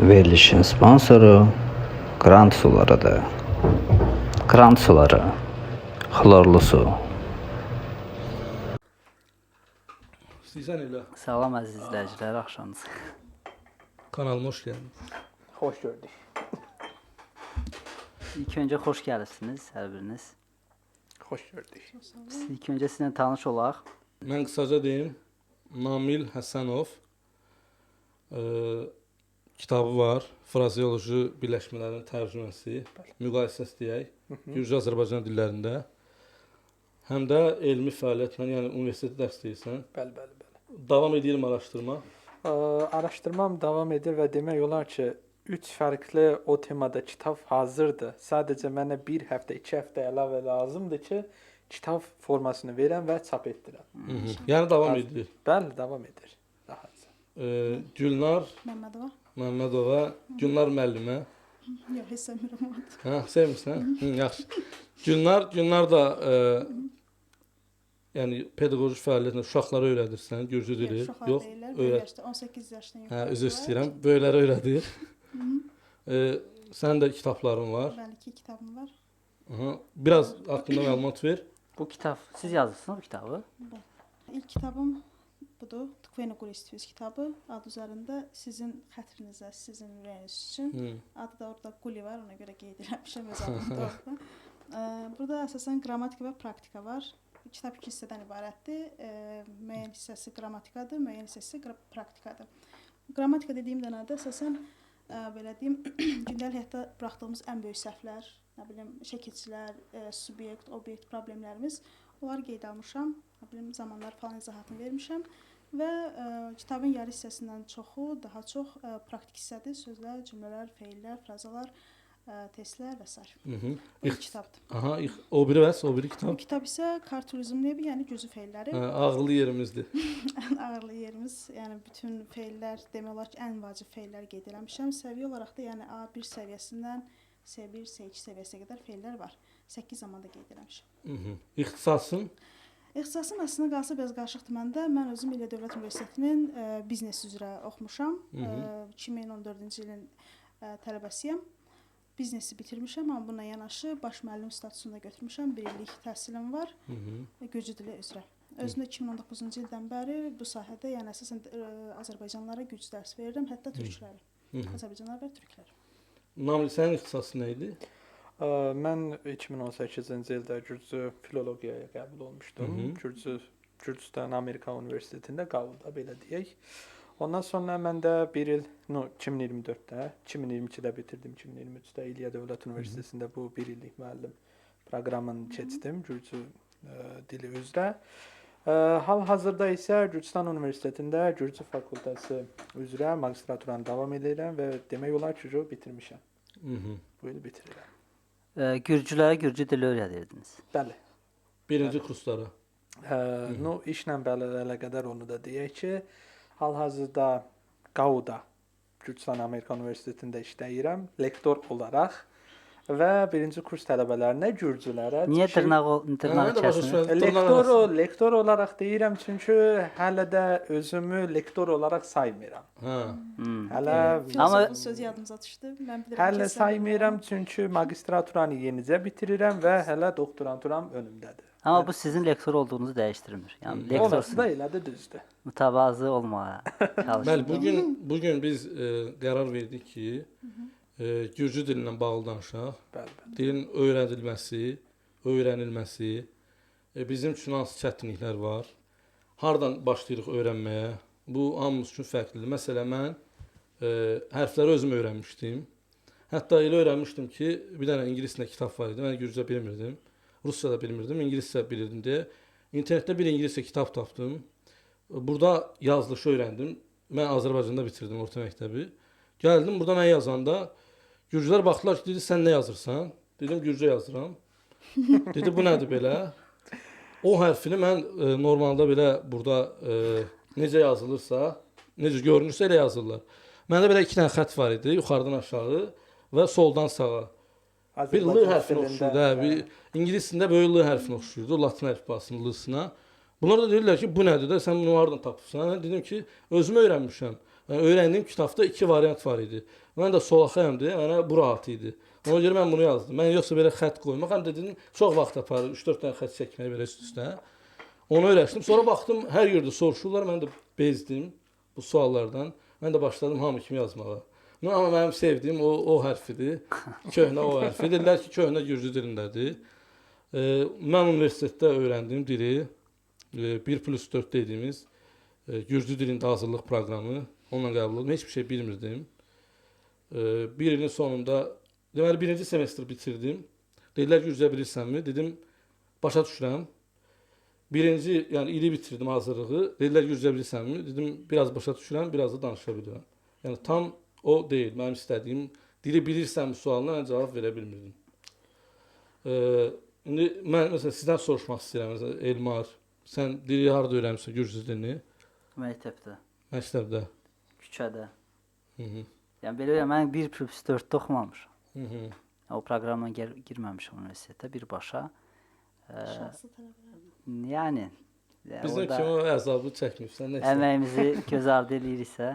Verilişin sponsoru Grant sularıdır. Grant suları, xlorlu su. İstəyirsən elə. Salam əziz izləyicilər, axşamınız. Kanalıma hoş geldiniz. Hoş gördük. İlk öncə xoş gəlirsiniz hər biriniz. Hoş gördük. İlk öncə sizinlə tanış olaq. Mən qısaca deyim. Namil Həsənov kitabı var. Frazeoloji birləşmələrin tərcüməsi, müqayisəsi deyək. Gürcü Azərbaycan dillərində. Həm də elmi fəaliyyətlə, yəni universitetdə dərs deyirsən. Bəli. Davam edirəm araşdırma. Araştırmam devam edir və demək olar ki, 3 fərqli o temada kitab hazırdır. Sadəcə mənə 1 həftə, 2 həftə əlavə lazımdır ki, kitab formasını verəm və çap etdirəm. Yəni davam edir. Bəli, davam edir. Rahat. Gülnar Məmmədova. Məmmədova, Gülnar müəllimə. Yox, heç sevmirəm onu. Hə, sevmirsən? Yaxşı. Gülnar da yəni pedaqoji fəaliyyətlə uşaqlara öyrədirsən, gürcü dili. Yox, böyük yaşda, 18 yaşdan yox. Hə, üzr istəyirəm. Böyüklərə öyrədir. Sənin də kitabların var. Bəli, 2 kitabım var. Biraz haqqında məlumat ver. Bu kitab, siz yazırsınız bu kitabı? İlk kitabım budur. Tkvenokulistvіз kitabı. Adı üzərində sizin xətrinizə, sizin ürəyiniz üçün. Adı da orada Quli var, ona görə qeyd etmişəm öz adımı da orada. Burada əsasən qrammatika və praktika var. Kitab 2 hissədən ibarətdir. Müəyyən hissəsi qrammatikadır, müəyyən hissəsi praktikadır. Qrammatika dediyimdə nədir? Əsasən belə deyim, gündəlik həyatda buraxdığımız ən böyük səhvlər, nə bilim, şəkilçilər, subyekt, obyekt problemlərimiz, onları qeyd almışam. Nə bilim, zamanlar falan izahatını vermişəm və kitabın yarı hissəsindən çoxu, daha çox praktik hissədir. Sözlər, cümlələr, feillər, frazalar, testlər və s. Bu kitabdır. Aha, o biri bəs, o biri kitab. Bu kitab isə kar turizmi, yəni gürcü feilləri. Ağırlı yerimizdir. Ən ağırlı yerimiz, yəni bütün feillər, demək olar ki, ən vacib feilləri qeyd etmişəm. Səviyyə olaraq da yəni A1 səviyyəsindən C1, C2 səviyyəsinə qədər feillər var. 8 zamanda qeyd etmişəm. İxtisasın? İxtisasım əslində qalsa biraz qarışıqdır məndə. Mən özüm İlya Dövlət Universitetinin biznes üzrə oxumuşam. 2014-cü ilin tələbəsiyəm. Biznesi bitirmişəm, amma bununla yanaşı baş müəllim statusunda götürmüşəm. 1 illik təhsilim var gürcü dili üzrə. Özümdə 2019-cu ildən bəri bu sahədə, yəni əsasən Azərbaycanlılara gürcü dərs verirəm, hətta türkləri. Azərbaycanlılar və türklər. Namil, sənin ixtisasın nə idi? Mən 2018-ci ildə gürcü filologiyaya qəbul olmuşdum. Gürcüstan Amerika Universitetində Qavulda, belə deyək. Ondan sonra mən də 1 il, 2024-də, 2022-də bitirdim, 2023-də İlya Dövlət Universitetində bu 1 illik müəllim proqramını keçdim gürcü dili üzrə. Hal-hazırda isə Gürcüstan Universitetində gürcü fakültəsi üzrə magistraturanı davam edirəm və demək olar ki, bitirmişəm. Bu il bitirirəm. Gürcülərə gürcü dili öyrədirdiniz. Bəli. Birinci kurslara. İşlə əlaqədar onu da deyək ki, hal-hazırda Qauda, Gürcüstan Amerika Universitetində işləyirəm, lektor olaraq və birinci kurs tələbələrinə, gürcülərə... Niyə dırnağı kəsiniz? Lektor olaraq deyirəm, çünki hələ də özümü lektor olaraq saymıram. Filosof söz yadımıza düşdü. Hələ saymıram, çünki magistraturanı yenicə bitirirəm və hələ doktoranturam önümdədir. Amma bu sizin lektor olduğunuzu dəyişdirmir. Yəni lektorsun da elədir, düzdür. Mütəvazı olmağa çalışın. Bəli, bugün biz qərar verdik ki, gürcü dilindən bağlı danışaq. Dilin öyrənilməsi, bizim üçün hansı çətinliklər var, hardan başlayırıq öyrənməyə, bu hamımız üçün fərqlidir. Məsələn, mən hərfləri özüm öyrənmişdim. Hətta elə öyrənmişdim ki, bir dənə ingilis dilində kitab var idi, mən gürcə bilmirdim. Rusca da bilmirdim, ingiliscə bilirdim deyə. İnternetdə bir ingiliscə kitab tapdım. Burada yazılışı öyrəndim. Mən Azərbaycanda bitirdim orta məktəbi. Gəldim, burada mən yazanda gürcülər baxdılar ki, dedi, sən nə yazırsan? Dedim, gürcə yazıram. Dedi, bu nədir belə? O hərfini mən normalda belə burada necə yazılırsa, necə görünürsə elə yazırlar. Məndə belə 2 dənə xətt var idi, yuxarıdan aşağı və soldan sağa. Bir L hərfini oxşuyurdu, ingilis dilində böyük L hərfini oxşuyurdu, latin əlifbasının L-sına. Bunlar da deyirlər ki, bu nədir də, sən bunu hardan tapırsan? Dedim ki, özüm öyrənmişəm. Öyrəndiyim kitabda 2 variant var idi. Mən də solaxayamdı, mənə bu rahat idi. Ona görə mən bunu yazdım. Mən yoxsa belə xətt qoymaq, həm də dedim, çox vaxt aparır, 3-4 dənə xətt çəkməyə belə üst-üstə. Onu öyrəşdim. Sonra baxdım, hər yerdə soruşurlar, mən də bezdim bu suallardan. Mən də başladım hamı kimi yazmağa. Amma mənim sevdiyim o hərfidir. Köhnə o hərfi. Dedilər ki, köhnə gürcü dilindədir. Mən universitetdə öyrəndim dili. 1+4 dediyimiz gürcü dilində hazırlıq proqramı. Onunla qəbul oldum. Heç bir şey bilmirdim. Bir ilin sonunda, deməli, birinci semestr bitirdim. Dedilər, gürcə bilirsənmi? Dedim, başa düşürəm. Birinci, yəni ili bitirdim hazırlığı. Dedilər, gürcə bilirsənmi? Dedim, biraz başa düşürəm, biraz da danışa bilirəm. Yəni tam o deyil. Mənim istədiyim dili bilirsənmi sualına mən cavab verə bilmirdim. İndi mən məsələn sizdən soruşmaq istəyirəm. Məsələn, Elmar, sən dili harda öyrənmisən gürcü dilini? Məktəbdə, Məktəbdə. küçədə. Hı. Yəni belə mən 1+4 oxumamışam. Hı. O proqramla girməmişəm universitetə birbaşa. Şanslı tərəflər. Yəni Bizim orada kimi o əzabı çəkmirsən, nə isə. əməyimizi göz ardı eləyiriksə,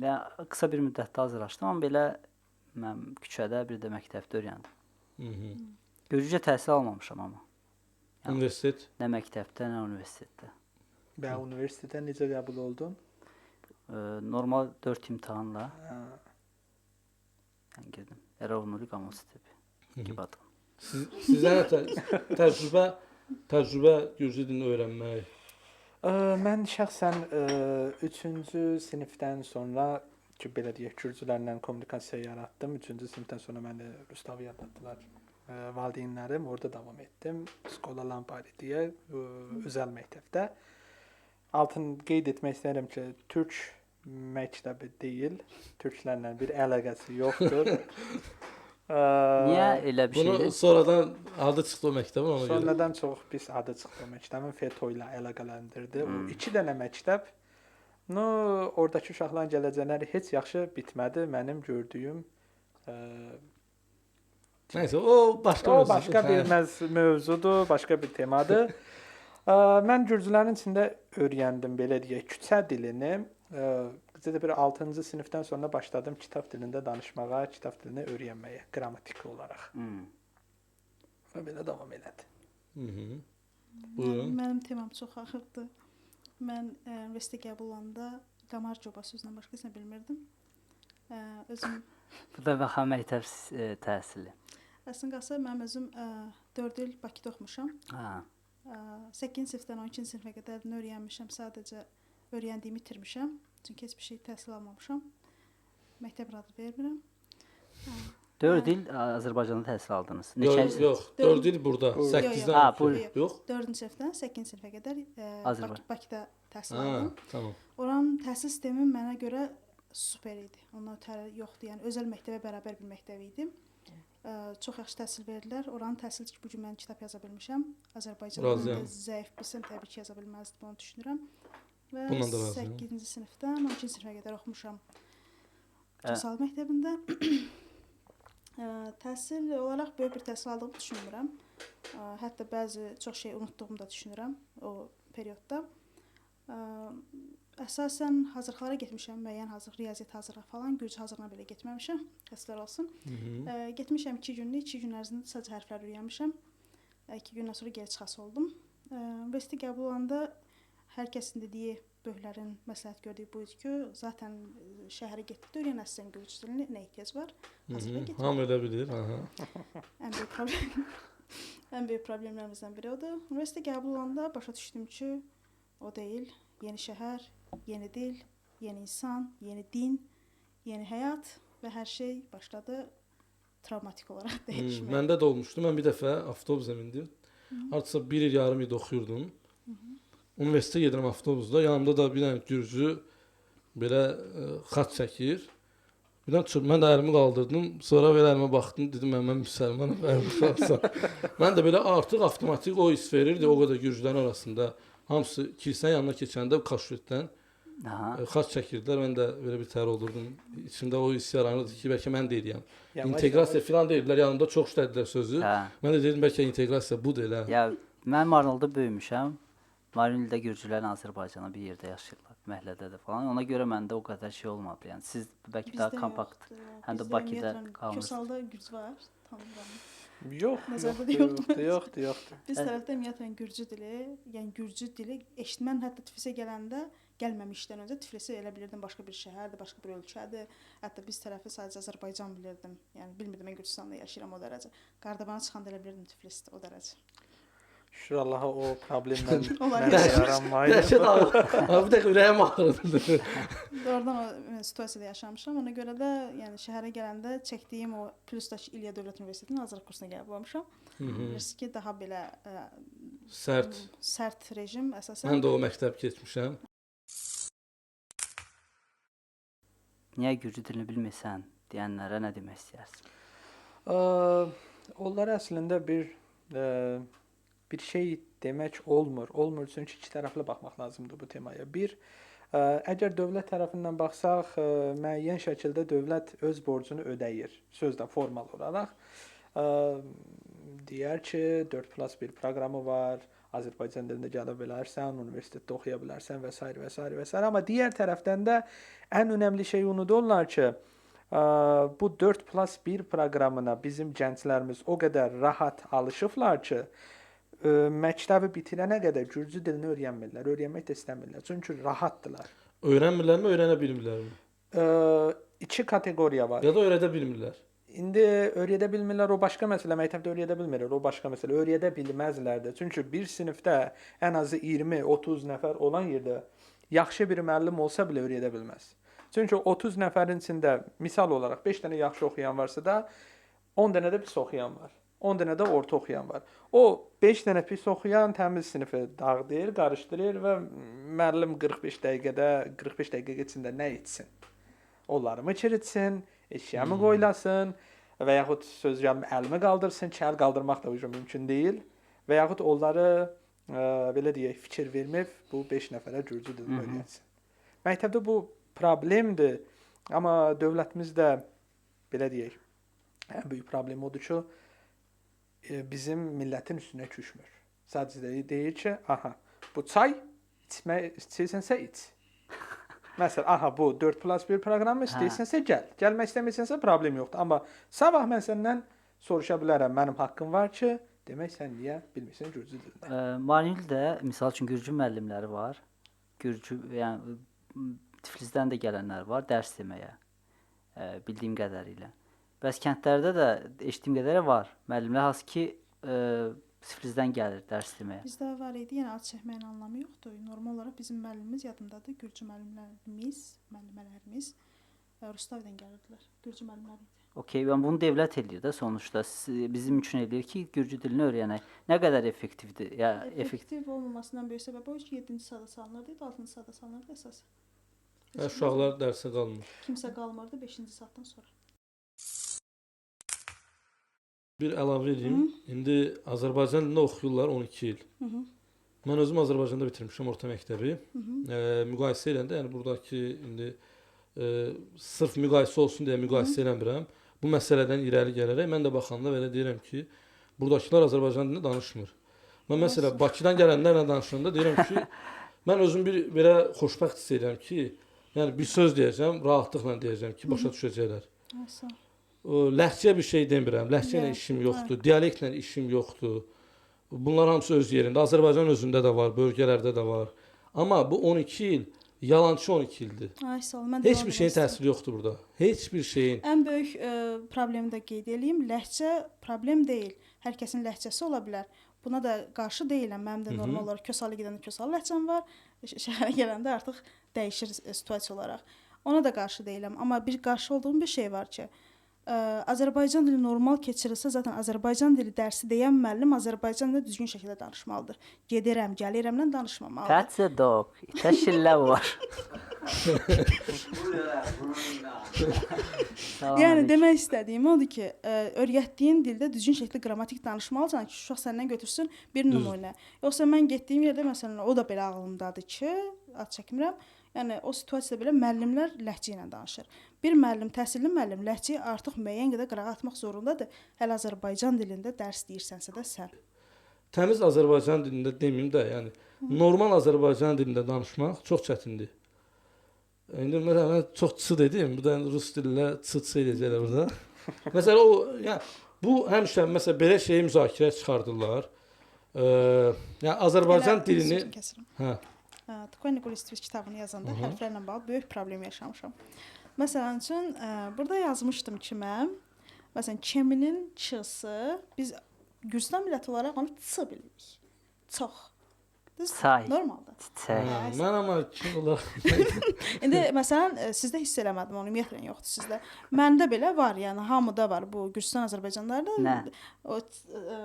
mən qısa bir müddətdə hazırlaşdım, amma belə mən küçədə, bir də məktəbdə öyrəndim. Gürcücə təhsil almamışam amma. Universitet. Nə məktəbdə, nə universitetdə. Və universitetə necə qəbul oldun? Normal 4 imtahanla girdim. Erovnuli Qamostepi gibi adım. Sizə təcrübə gürcü dilini öyrənmək. Mən şəxsən 3-cü sinifdən sonra ki, belə deyək, gürcülərlə kommunikasiya yaratdım. 3-cü sinifdən sonra məni Rustav yaratdılar. Valideynlərim, orada davam etdim. Skola Lampari deyə özəl məktəbdə. Altın qeyd etmək istəyirəm ki, türk məktəbi deyil. Türklərlə bir əlaqəsi yoxdur. Niyə elə bir Bunu şeydir? sonradan adı çıxdı o məktəbin ona görə. Sonradan çox pis adı çıxdı o məktəbin. FETÖ ilə əlaqələndirdi. O 2 dənə məktəb. Oradakı uşaqların gələcəkləri heç yaxşı bitmədi. Mənim gördüyüm Nəysə, o başqa bir mövzudur, başqa bir temadır. Mən gürcülərin içində öyrəndim, belə deyək, küçə dilini. Bizdə bir 6-cı sinifdən sonra başladım kitab dilində danışmağa, kitab dilini öyrənməyə, qrammatik olaraq. Və belə davam elədi. Buyurun. Mənim temam çox axırdı. Mən universitetə qəbul olanda qamar coba sözündən başqa heç nə bilmirdim. Özüm Bu da baxa məktəb təhsili. əslində qalsa mənim özüm 4 il Bakıda oxumuşam. 8-ci sinifdən 12-ci sinifə qədər öyrənmişəm, sadəcə öyrəndiyimi itirmişəm. Çünki heç bir şey təhsil almamışam. Məktəb adı vermirəm. 4 il Azərbaycanda təhsil aldınız. Yox, 4 il burada. 8-dən. Yox. 4-cü sinifdən 8-ci sinifə qədər Bakıda təhsil aldım. Tamam. Oranın təhsil sistemi mənə görə super idi. Ondan ötəri yoxdur. Yəni özəl məktəbə bərabər bir məktəb idi. Çox yaxşı təhsil verdilər. Oranın təhsili ki, bu gün mən kitab yaza bilmişəm. Azərbaycanda zəif bilsəm təbii ki, yaza bilməzdim, onu düşünürəm. Və 8-ci sinifdən 12-ci sinifə qədər oxumuşam. Çoxsal məktəbində. Təhsil olaraq böyük bir təhsil aldığımı düşünmürəm. Hətta bəzi çox şey unutduğumu da düşünürəm o periodda. Əsasən hazırlıqlara getmişəm, müəyyən hazırlıq, riyaziyyat hazırlığı falan, gürcü hazırlığına belə getməmişəm, həsrlər olsun. Getmişəm 2 günlük, 2 gün ərzində sadəcə hərflər öyrənmişəm. 2 gündən sonra geri çıxası oldum. Universitetə qəbul olanda hər kəsin dediyi, böyüklərin məsləhət gördüyü bu idi ki, zaten şəhərə getdikdə öyrənəsən gürcü dilini, nə ehtiyac var? Hamı elə bilir. Ən böyük problemlərimizdən biri odur. Universitetə qəbul olanda başa düşdüm ki, o deyil. Yeni şəhər, yeni dil, yeni insan, yeni din, yeni həyat və hər şey başladı travmatik olaraq dəyişməyə. Məndə də olmuşdu. Mən bir dəfə avtobusa mindim. Artıq 1 il yarım il oxuyurdum. Universitetə gedirəm avtobusda. Yanımda da bir dənə gürcü belə xat çəkir. Mən də əlimi qaldırdım. Sonra belə əlimə baxdım. Dedim, mən müsəlmanım. Mən də belə artıq avtomatik o his verirdi. O qədər gürcülərin arasında. Hamısı kilsənin yanına keçəndə kaşfetdən xat çəkirdilər. Mən də belə bir təhər olurdum. İçimdə o hiss yaranırdı ki, bəlkə mən deyirəm. İnteqrasiya filan deyirlər. Yanımda çox işlədilər sözü. Mən də dedim, bəlkə inteqrasiya budur elə. Ya, mən Marnolda böyümüşəm. Malum ildə gürcülərin Azərbaycana bir yerdə yaşayırlar, məhəllədə də falan. Ona görə məndə o qədər şey olmadı. Yəni siz bəlkə daha kompakt, həm də Bakıda qalmırsınız. Kösalda gürcü var, tanımıram. Yoxdur. Biz tərəfdə ümumiyyətlə gürcü dili, yəni gürcü dili eşitmən hətta Tiflisə gələndə gəlməmişdən öncə Tiflisi elə bilirdim başqa bir şəhərdir, başqa bir ölkədir. Hətta biz tərəfi sadəcə Azərbaycan bilirdim. Yəni bilmirdim mən Gürcüstanda yaşayıram o dərəcə. Qardabana çıxanda elə bilirdim Tiflisdir o dərəcə. Şükür Allaha o problemdən Onlar mən yaranmaydı. Dəhşət abi də ürəyim ağrıdı. Oradan o situasiyada yaşamışam. Ona görə də yəni şəhərə gələndə çəkdiyim o Plusdakı İlya Dövlət Universitetinin Azərbaycan kursuna gəlib olmuşam. Bilirsiniz ki, daha belə sərt rejim əsasən. Mən də o məktəb keçmişəm. Niyə gürcü dilini bilmirsən deyənlərə nə demək istəyirsən? Onlar əslində bir şey demək olmur. Olmur çünki iki tərəfli baxmaq lazımdır bu temaya. Bir, əgər dövlət tərəfindən baxsaq, müəyyən şəkildə dövlət öz borcunu ödəyir, sözdə formal olaraq. Deyər ki, 4+1 proqramı var, Azərbaycan dilində gələ bilərsən, universitetdə oxuya bilərsən və s. və s. və s. Amma digər tərəfdən də ən önəmli şey unudurlar ki, bu 4+1 proqramına bizim gənclərimiz o qədər rahat alışıblar ki, məktəbi bitirənə qədər gürcü dilini öyrənmirlər, öyrənmək də istəmirlər. Çünki rahatdırlar. Öyrənmirlərmi, öyrənə bilmirlərmi? İki kateqoriya var. Ya da öyrədə bilmirlər. İndi öyrədə bilmirlər, o başqa məsələ, məktəbdə öyrədə bilmirlər, o başqa məsələ, öyrədə bilməzlər də. Çünki bir sinifdə ən azı 20-30 nəfər olan yerdə yaxşı bir müəllim olsa belə öyrədə bilməz. Çünki 30 nəfərin içində misal olaraq 5 dənə yaxşı oxuyan varsa da 10 dənə də pis oxuyan var. 10 dənə də orta oxuyan var. O 5 dənə pis oxuyan təmiz sinifi dağıdır, qarışdırır və müəllim 45 dəqiqə içində nə etsin? Onları mı çiritsin? Eşyamı qoylasın və yaxud söz gəlmə əlimi qaldırsın ki, əl qaldırmaq da mümkün deyil və yaxud onları belə deyək, fikir verməyib bu 5 nəfərə gürcü dilini öyrətsin. Məktəbdə bu problemdir, amma dövlətimizdə belə deyək, ən böyük problem odur ki, bizim millətin üstünə düşmür. Sadəcə deyir ki, aha, bu çay içmək istəyirsənsə iç. Məsələn, aha bu 4+1 proqramı istəyirsənsə gəl. Gəlmək istəmirsənsə problem yoxdur. Amma sabah mən səndən soruşa bilərəm, mənim haqqım var ki, demək sən niyə bilmirsən gürcü dilini. Marinildə misal üçün gürcü müəllimləri var. Gürcü, yəni Tiflisdən də gələnlər var dərs deməyə. Bildiyim qədərilə. Bəs kəndlərdə də eşitdiyim qədərilə var. Müəllimlər hansı ki Tiflisdən gəlir dərs deməyə. Bizdə var idi, yəni ad çəkməyin anlamı yoxdur. Normal olaraq bizim müəllimimiz yadımdadır, gürcü müəllimlərimiz Rustavdan gəlirdilər. Gürcü müəllimlər idi. Okay, yəni bunu dövlət eləyir də sonuçta. Bizim üçün eləyir ki, gürcü dilini öyrənək. Nə qədər effektivdir? Ya effektiv olmamasından böyük səbəb o ki, 7-ci sırada salınırdı, 6-cı sırada salınırdı əsasən. Uşaqlar dərsə qalmır. Kimsə qalmırdı 5-ci saatdan sonra. Bir əlavə edeyim. İndi Azərbaycan dilində oxuyurlar 12 il. Mən özüm Azərbaycanda bitirmişəm orta məktəbi. Müqayisə edəndə, yəni buradakı indi sırf müqayisə olsun deyə müqayisə eləmirəm. Bu məsələdən irəli gələrək mən də baxanda belə deyirəm ki, buradakılar Azərbaycan dilində danışmır. Mən məsələn Bakıdan gələnlərlə danışanda deyirəm ki, mən özüm bir belə xoşbəxt hiss edirəm ki, yəni bir söz deyəcəm, rahatlıqla deyəcəm ki, başa düşəcəklər. Ləhcə bir şey demirəm, ləhcə ilə işim yoxdur, dialektlə işim yoxdur. Bunlar hamısı öz yerində. Azərbaycan özündə də var, bölgələrdə də var. Amma bu 12 il yalançı 12 ildir. Heç bir şeyin təsiri yoxdur burada. Heç bir şeyin. Ən böyük problemi də qeyd edeyim, ləhcə problem deyil. Hər kəsin ləhcəsi ola bilər. Buna da qarşı deyiləm. Mənim də normal olaraq Kösalı gedəndə Kösalı ləhcəm var. Şəhərə gələndə artıq dəyişir situasiya olaraq. Ona da qarşı deyiləm. Amma bir qarşı olduğum bir şey var ki, Azərbaycan dili normal keçirilsə, zaten Azərbaycan dili dərsi deyən müəllim Azərbaycan dilində düzgün şəkildə danışmalıdır. Gedirəm, gəlirəmlə danışmamalıdır. That's a dog. Təşillə var. Yəni demək istədiyim odur ki, öyrətdiyin dildə düzgün şəkildə qrammatik danışmalısan ki, uşaq səndən götürsün bir nümunə. Yoxsa mən getdiyim yerdə məsələn o da belə ağlımdadır ki, ad çəkmirəm. Yəni o situasiyada belə müəllimlər ləhcə ilə danışır. Bir müəllim, təhsilli müəllim ləhcəyi artıq müəyyən qədər qırağa atmaq zorundadır. Hələ Azərbaycan dilində dərs deyirsənsə də sən. Təmiz Azərbaycan dilində deməyim də, yəni normal Azərbaycan dilində danışmaq çox çətindir. İndi mən çox ç dedim, bu da rus dilində ç eləyəcəklər burada. Məsələn o, yəni bu həmişə məsələn belə şeyi müzakirəyə çıxardırlar. Yəni Azərbaycan dilini hə. Tkvennik Ulistvich kitabını yazanda hərflərlə bağlı böyük problem yaşamışam. Məsələn üçün burada yazmışdım ki mən məsələn Çeminin ç'sı biz Gürcüstan milləti olaraq onu ç bilirik. Çox. Çay. Normaldır. Çiçək. Mən amma kim olar? İndi məsələn sizdə hiss eləmədim onu ümumiyyətlə yoxdur sizdə. Məndə belə var, yəni hamıda var bu Gürcüstan Azərbaycanlılarda. Nə? O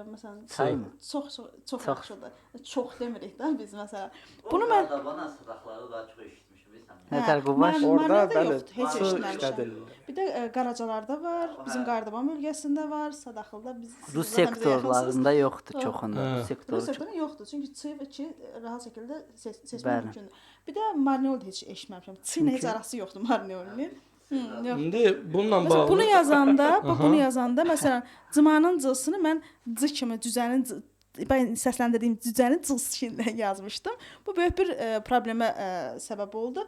məsələn Çay mı? Çox yaxşıdır. Çox demirik də biz məsələn. Bunu mən bana sadaqları daha çox eşitmişəm bilirsən. Nə fərqi var? Orada bəli, yoxdur, heç ç eşitməmişəm. işlədilir. Bir də Qaracalarda var, bizim Qardaban bölgəsində var, Sadaxılda biz Rus sektorlarında yoxdur çoxunda. Hə. Rus sektoru Rus çox. sektorunda yoxdur. Çünki Ç və Ç rahat şəkildə seçmək Bəli. mümkündür. Bir də Marneol heç eşitməmişəm. Ç ilə heç arası yoxdur Marneolun. Yox. İndi bununla Məsələn, bağlı bunu yazanda, bunu yazanda məsələn cımanın cılsını mən c kimi cüzənin mən səsləndirdiyim cüzənin cıls şeklində yazmışdım. Bu böyük bir problemə səbəb oldu.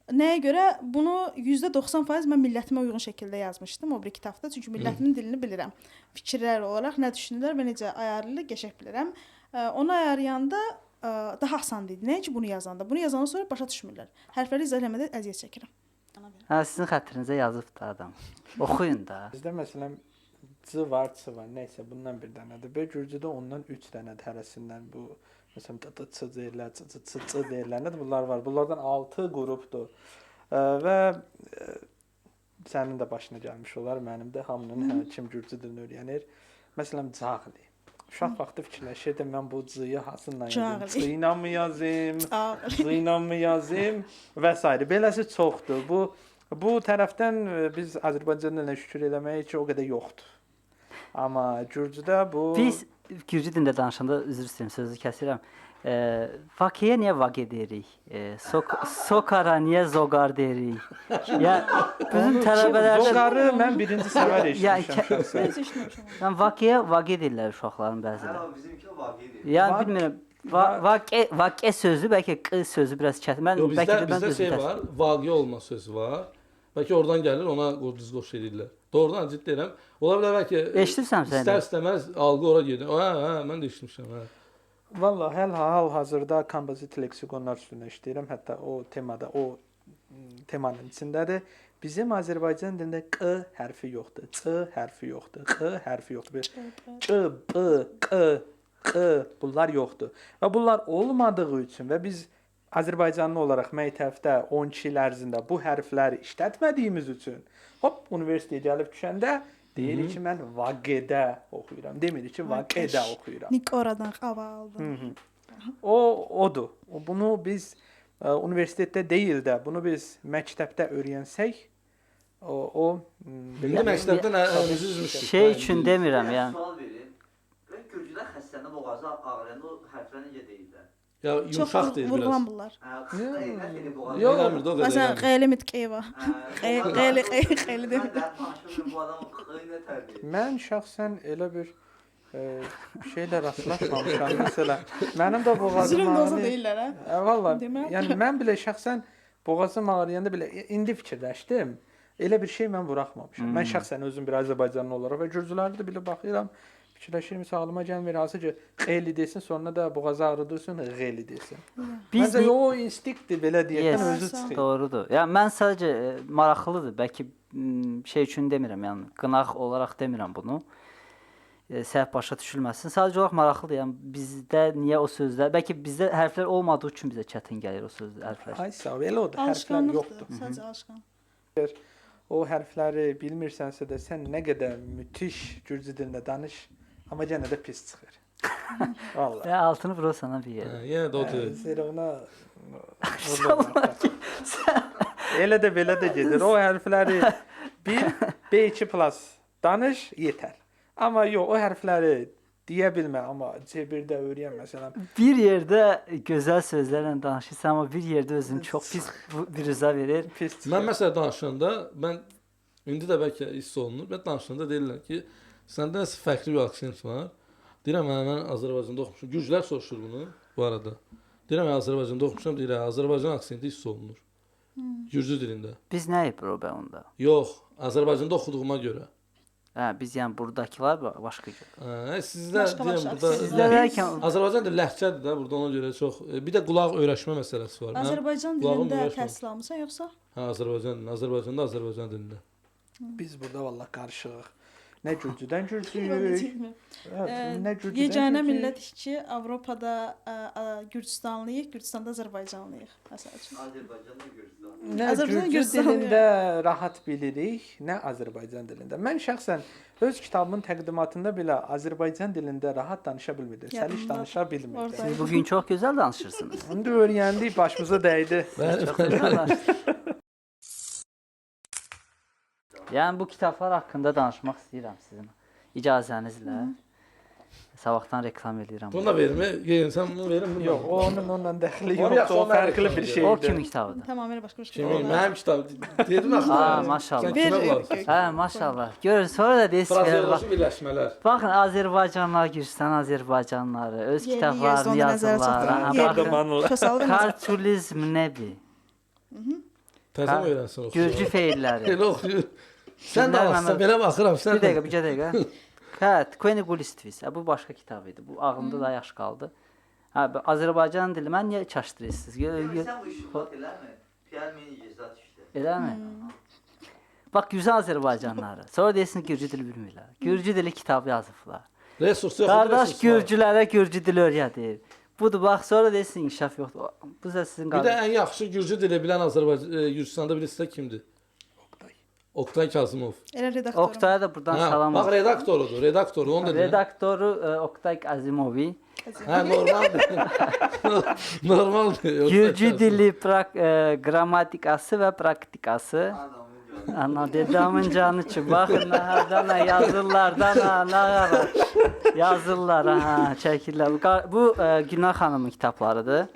Nəyə görə? Bunu %90% mən millətimə uyğun şəkildə yazmışdım o bir kitabda. Çünki millətimin dilini bilirəm. Fikirlər olaraq nə düşünürlər və necə ayarlı qəşəng bilirəm. Onu ayarlayanda daha asan idi. Nəyə ki bunu yazanda? Bunu yazandan sonra başa düşmürlər. Hərfləri izah eləmədə əziyyət çəkirəm. Hə, sizin xətrinizə yazıb da adam. Oxuyun da. Bizdə məsələn c var, ç var, nəysə bundan bir dənədir. Belə Gürcüdə ondan 3 dənədir hərəsindən bu. Məsələn ç deyirlər, ç deyirlər. Nədir bunlar var? Bunlardan 6 qrupdur. Və sənin də başına gəlmiş olar, mənim də hamının kim Gürcü dilini öyrənir. Məsələn cağlı. Uşaq vaxtı fikirləşirdim mən bu c-yi hansından yazım? C ilə mi yazım? C ilə mi yazım? Və s. Beləsi çoxdur. Bu tərəfdən biz Azərbaycan dilinə şükür eləməyə ki o qədər yoxdur. Amma Gürcüdə bu Biz Gürcü dilində danışanda üzr istəyirəm, sözü kəsirəm. Vakiyə niyə vaqe deyirik? Sokara niyə zoqar deyirik? Ya bizim tələbələrdə Zoqarı mən birinci səvər eşitmişəm şəxsən. yəni vakiyə vaqe deyirlər uşaqların bəziləri. Bizimki vaqe deyil. Yəni bilmirəm. Vaqe sözü bəlkə q sözü biraz çətin. Mən Yox, bəlkə də bizdə şey var, vaqe olma sözü var. Bəlkə oradan gəlir, ona düz qoş edirlər. Doğrudan ciddi deyirəm. Ola bilər bəlkə Eşidirsən sən? İstər-istəməz algı ora gedir. Hə, mən də eşitmişəm, hə. Vallahi hal-hazırda kompozit leksikonlar üstündə işləyirəm. Hətta o temada, o temanın içindədir. Bizim Azərbaycan dilində q hərfi yoxdur, ç hərfi yoxdur, x hərfi yoxdur. Ç, b, q bunlar yoxdur. Və bunlar olmadığı üçün və biz Azərbaycanlı olaraq məktəbdə 12 il ərzində bu hərfləri işlətmədiyimiz üçün hop universitetə gəlib düşəndə deyirik ki mən vaqedə oxuyuram. Demirik ki vaqedə oxuyuram. Nik oradan hava aldım. Odur. Bunu biz universitetdə deyil də, bunu biz məktəbdə öyrənsək İndi məktəbdən əlimizi üzmüşük. Şey üçün demirəm, yəni. Sual verin. Ben Gürcüdə xəstənin boğazı ağrıyanda o hərflər necə deyirlər? Ya Çox yumşaq deyil biraz. vurğulanmırlar. Qısqa elə boğazı. Yox. Eləmirdi o qədər. Məsələn, eləmirdi. qeyli mitkeyva. Qeyli Mən də danışıyorum bu adam qıyına tərbiyə. Mən şəxsən elə bir şeylə rastlaşmamışam. Məsələn, mənim də boğazım Zülm də olsa ağrıyır. deyirlər, hə? Vallahi, Demək. yəni mən belə şəxsən boğazım ağrıyanda belə indi fikirləşdim. Elə bir şey mən buraxmamışam. Mən şəxsən özüm bir Azərbaycanlı olaraq və Gürcülərdə belə baxıram. Fikirləşirəm, sağlıma gəlmir, hansı ki, qeyli desin, sonra da boğazı ağrıdırsın, qeyli desin. Məncə o instinktdir belə deyəkdən Yes, özü çıxır. doğrudur. Yəni mən sadəcə maraqlıdır. Bəlkə şey üçün demirəm, yəni qınaq olaraq demirəm bunu. Səhv başa düşülməsin. Sadəcə olaraq maraqlıdır. Yəni bizdə niyə o sözlər, bəlkə bizdə hərflər olmadığı üçün bizə çətin gəlir o sözlər, hərflər. Ay sağ ol, elə odur, hərflər Alışqanlıqdır, yoxdur. sadəcə alışqan. O hərfləri bilmirsənsə də sən nə qədər müthiş Gürcü dilində danış, amma yenə də pis çıxır. Vallahi. Və altını vurursan bir yerə. Yenə də odur. Zira ona elə də belə də gedir. O hərfləri B2+ danış yetər. Amma yox, o hərfləri deyə bilmə, amma C1-də öyrən məsələn. Bir yerdə gözəl sözlərlə danışırsan, amma bir yerdə özünü çox pis bir üzə verir. Pis çıxır. Mən məsələn danışanda, mən indi də bəlkə hiss olunur. Mən danışanda deyirlər ki, səndə nəsə fərqli bir aksent var. Deyirəm mən Azərbaycanda oxumuşam. Gürcülər soruşur bunu bu arada. Deyirəm Azərbaycanda oxumuşam, deyirəm Azərbaycan aksenti hiss olunur. Gürcü dilində. Biz nə yapırıq be onda? Yox, Azərbaycanda oxuduğuma görə. Hə, biz yəni buradakılar başqa görə. Sizdə Başqa deyirəm başqa burada Sizdə dərkən Azərbaycan dili ləhcədir də, burada ona görə çox. Bir də qulaq öyrəşmə məsələsi var. Azərbaycan qulağım dilində öyrəşməmiş. təhsil almısan yoxsa? Hə, Azərbaycanda Azərbaycan dilində. Biz burada vallah qarışığıq. Nə gürcüdən gürcüyük, nə gürcüdən Yeganə gürcüyük. millətik ki, Avropada Gürcüstanlıyıq, Gürcüstanda Azərbaycanlıyıq. Məsəl üçün. Azərbaycanda Gürcüstan. Nə Azərbaycan gürcü Gürcüstanlı. dilində rahat bilirik, nə Azərbaycan dilində. Mən şəxsən öz kitabımın təqdimatında belə Azərbaycan dilində rahat danışa bilmirdim. Səliş Yadımda. danışa bilmirdim. Orada. siz bugün çox gözəl danışırsınız. İndi öyrəndik, başımıza dəydi. Çox gözəl danışırsınız. Yəni bu kitablar haqqında danışmaq istəyirəm sizin icazənizlə. Sabahdan reklam edirəm. Bunu da vermə, yeyin sən bunu verin. bunu da Yox, verin. onun onunla dəxli Onu yoxdur. yaxşı, O onu fərqli reklam bir edir. şeydir. O kimin kitabıdır? Tamamilə başqa Kimin? Mənim kitabım. Dedim axı. Aa, maşallah. Ver, Kəntimə yok, qulaq. yok. Hə, maşallah. Görün, sonra da deyirsiniz belə bax. Frazeoloji birləşmələr. Baxın Azərbaycanlar, Gürcüstan Azərbaycanları öz Yeni kitablarını yazdı, onu nəzərə yazırlar. çatdırın. Aha, Yeni. baxın. Qadınlar. Kösalı və nəzər. Kartulizm nədir? Təzən öyrənsin oxu. Gürcü feilləri. Elə oxuyur. Sən Günlər danışsan Məmməd- belə baxıram, sən. Bir dəqiqə, bir dəqiqə. Hə, Tkweni Gulistvis. Bu başqa kitab idi. Bu ağlımda da yaş qaldı. Hə, Azərbaycan dili mən niyə çaşdırırsınız? Sən bu işi bax eləmi? Pierre Menigezat işte. Eləmi? Bax, güzel Azərbaycanları. Sonra deyirsin Gürcü dili bilmirlər. Gürcü dili kitab yazıblar. Resurs yox. Qardaş Gürcülərə Gürcü dili öyrədir. Budur, bax, sonra deyirsin inkişaf yoxdur. Bu da sizin Bir də qardaş. ən yaxşı Gürcü dili bilən Gürcüstanda bilirsiniz kimdir? Oktay Kazımov. Elə redaktorum. Oktay'a da buradan Hə, salam bax olsun. redaktorudur, redaktoru onu dedim. Redaktoru Oktay Azimovi. Hə, normaldır. Normaldır. Oktay Gürcü Kazımov. dili qrammatikası və praktikası. Adamın canı. Ana dedəmin canı ki, baxın hərdən yazırlar da, nə var. Yazırlar, ha, çəkirlər. Bu Günah xanımın kitablarıdır.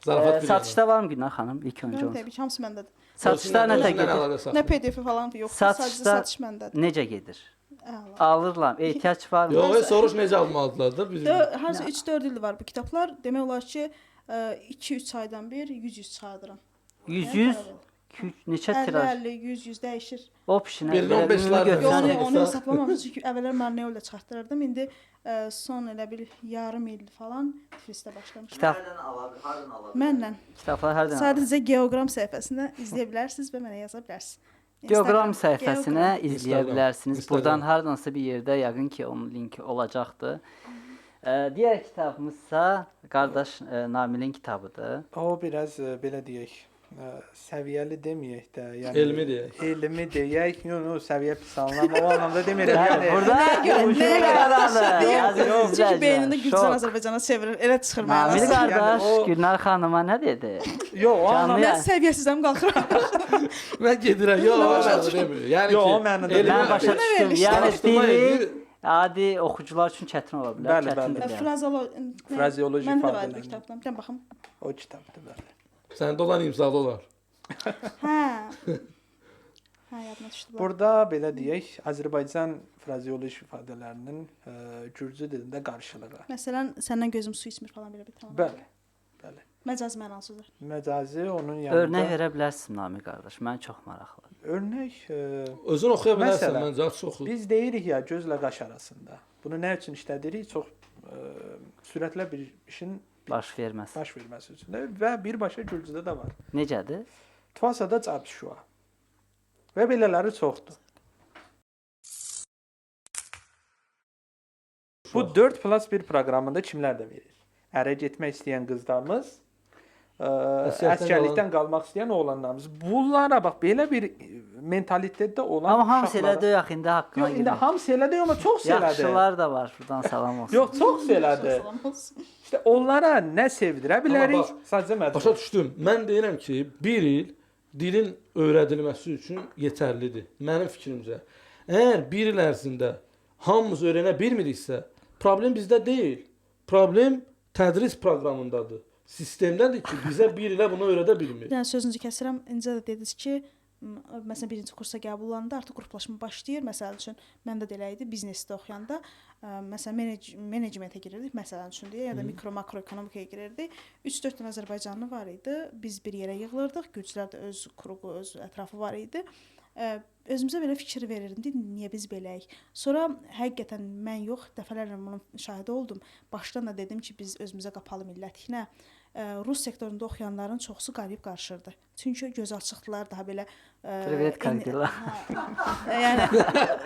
Zarafat bir Satışda var mı Günah xanım? İlk öncə onu. Təbii ki, hamısı məndədir. Satışda nə Özündən gedir? əlaqə saxla. Nə PDF falan yox, Satışda- sadəcə satış məndədir. Necə gedir? Əla. Alırlar. Ehtiyac var mı? Yox, soruş necə almalıdılar da biz. Harca 3-4 il var bu kitablar. Demək olar ki, 2-3 aydan bir 100 çıxardıram. 100 neçə tiraj? 50, 100 dəyişir. O pişinə. Birini 15 lar Yox, Sən- onu hesablamamışam çünki əvvəllər Marneolla çıxartdırırdım. İndi son elə bir yarım il falan Tiflisdə başlamışam. Kitab. Nereden alabilir? Hardan alabilir? Mənlə Kitablar hərdən. sadəcə Geogram səhifəsində izləyə bilərsiniz və mənə yaza bilərsiniz. Geogram Instagram, səhifəsinə Geogram. izləyə Instagram. bilərsiniz. Instagram. Buradan hardansa bir yerdə yəqin ki, onun linki olacaqdır. Digər kitabımızsa qardaş Namilin kitabıdır. O biraz belə deyək, səviyyəli deməyək də, yəni Elmi deyək. Elmi deyək, yox, səviyyə pis anlamda, o anlamda demirəm. Yəni Yəni burada Nəyə görə? Çünki Çünki beynində Gürcüstan Azərbaycana çevirir. Elə çıxır Namil mənə. qardaş Yəni o- Gülnar xanıma nə dedi? yox, o Canlı anlamda Mən səviyyəsizəm qalxıram. Mən gedirəm. Yox, o mənada demir. Yəni Yox, ki, o mənada elmi- Mən başa Nə düşdüm. vermişlər? Yəni Araşdırma dili edir. adi oxucular üçün çətin ola bilər. Bəli, Çətin bəli. bilər. Frazeoloji Məndə də var ifadələr. bu kitabdan. Bir dənə baxım. o kitabdır bəli. Səndə olan imzalı olar. Hə. Hə, yadıma düşdü. bu. Burada belə deyək, Azərbaycan frazeoloji ifadələrinin Gürcü dilində qarşılığı. Məsələn, səndən gözüm su içmir falan belə bir tamam. Bəli. Bəli. Məcaz mənasıdır. Məcazi onun yanında. Örnək verə bilərsən Namil qardaş. Mən çox maraqlıdır. Örnək Özün oxuya bilərsən Məsələn, məncə, aç oxu. biz deyirik ya gözlə qaş arasında. Bunu nə üçün işlədirik? Çox sürətlə bir işin Baş verməz. baş verməsi üçün də və birbaşa Gürcüdə də var. Necədir? Tvasada çarpışıyor. Və belələri çoxdur. Bu 4+1 proqramında kimlər də verir? Ərə getmək istəyən qızlarımız, əsgərlikdən qalmaq istəyən oğlanlarımız. Bunlara bax belə bir mentalitetdə olan Amma hamısı uşaqlara- elədir yox, indi haqqına Yox, indi girmir. hamısı elədir, amma çox elədir. Yaxşılar da var. Buradan salam olsun. Yox, çox elədir. Salam olsun. İşte onlara nə sevdirə bilərik? bax, Sadəcə Başa məcbur. düşdüm. Mən deyirəm ki, 1 il dilin öyrədilməsi üçün yetərlidir. Mənim fikrimcə. Əgər 1 il ərzində hamımız öyrənə bilmiriksə, problem bizdə deyil. Problem tədris proqramındadır. Sistemdədir ki, bizə 1 ilə bunu öyrədə bilmir. Bir dənə sözünüzü kəsirəm. İncə də dediniz ki, məsələn birinci kursa qəbul olanda artıq qruplaşma başlayır. Məsəl üçün məndə də elə idi, biznesdə oxuyanda məsələn menecmentə girirdik məsələn üçün deyə, ya da makroekonomikaya girirdik. 3-4 dənə Azərbaycanlı var idi. Biz bir yerə yığılırdıq. Gürcülər də öz kruqu, öz ətrafı var idi. Özümüzə belə fikir verirdim, niyə biz beləyik. Sonra həqiqətən mən yox, dəfələrlə bunun şahidi oldum. Başdan da dedim ki, biz özümüzə qapalı millətik. Nə? Rus sektorunda oxuyanların çoxusu qalib qarışırdı. Çünki göz açıqdılar, daha belə Privet kandila. Yəni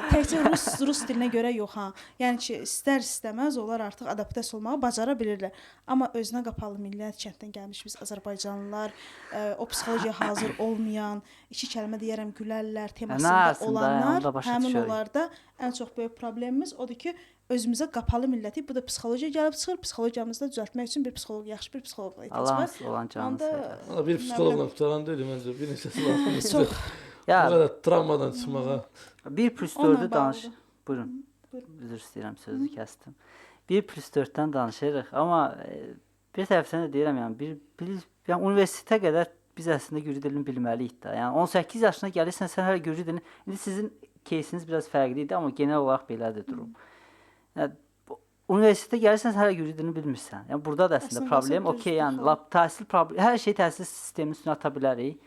təkcə rus dilinə görə yox ha. Yəni ki, istər-istəməz onlar artıq adaptasiya olmağı bacara bilirlər. Amma özünə qapalı millət, kənddən gəlmiş biz Azərbaycanlılar, o psixologiyaya hazır olmayan, iki kəlmə deyərəm gülərlər temasında olanlar, həmin onlarda ən çox böyük problemimiz odur ki, özümüzə qapalı millətik. Bu da psixologiya gəlib çıxır. Psixologiyamızda düzəltmək üçün bir psixoloq, yaxşı bir psixoloqa ehtiyac var. Olan canlısı. Bir psixoloqla qutaran deyil məncə. Bir neçəsi lazımdır. Çox. Bu qədər travmadan çıxmağa. 1+4-ü danış. Buyurun. Üzr istəyirəm, sözü kəsdim. 1+4-dən danışırıq, amma bir tərəfdən də deyirəm, yəni universitetə qədər biz əslində gürcü dilini bilməliyik də. Yəni 18 yaşına gəlirsən, sən hələ gürcü dilini, indi sizin кейsiniz biraz fərqli idi, amma genel olaraq belədir durum. Yəni universitetə gəlirsən, hələ gürcü dilini bilmirsən. Yəni burada da əslində problem, okey, yəni lap təhsil problemi, hər şey təhsil sisteminin üstünə ata bilərik.